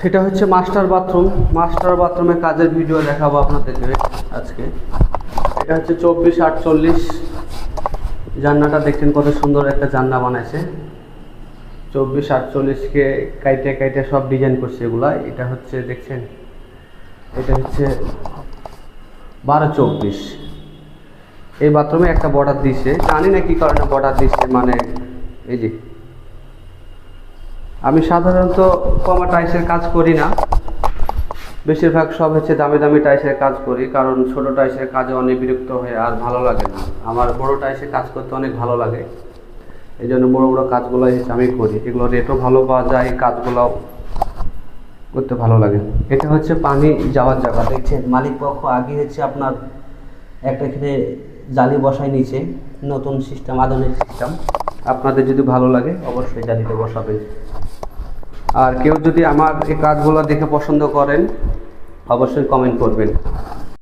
এটা হচ্ছে master bathroom. Master বাথরুমের কাজের ভিডিও দেখাবো আপনাদেরকে আজকে। এটা হচ্ছে 24-48 জানলাটা দেখছেন কত সুন্দর একটা জানলা বানাইছে। 24-48কে কাইটে কাইটে সব ডিজাইন করছে এগুলা। এটা হচ্ছে দেখছেন, এটা হচ্ছে 12-24। এই বাথরুমে একটা বর্ডার দিছে, জানি না কি কারণে বর্ডার দিচ্ছে। মানে এই যে আমি সাধারণত কমা টাইসের কাজ করি না, বেশিরভাগ সব হচ্ছে দামি দামি টাইসের কাজ করি, কারণ ছোট টাইসের কাজে অনেক বিরক্ত হয়ে আর ভালো লাগে না। আমার বড় টাইসের কাজ করতে অনেক ভালো লাগে, এই জন্য বড় বড় কাজগুলো আমি করি। এগুলো রেটও ভালো পাওয়া যায়, কাজগুলো করতে ভালো লাগে। এটা হচ্ছে পানি যাওয়ার জায়গা, দেখছেন মালিক পক্ষ আগে হচ্ছে আপনার একটা এখানে জালি বসায় নিচে, নতুন সিস্টেম, আধুনিক সিস্টেম। আপনাদের যদি ভালো লাগে অবশ্যই জালিতে বসাবেন। আর কেউ যদি আমার এই কাজগুলো দেখে পছন্দ করেন অবশ্যই কমেন্ট করবেন।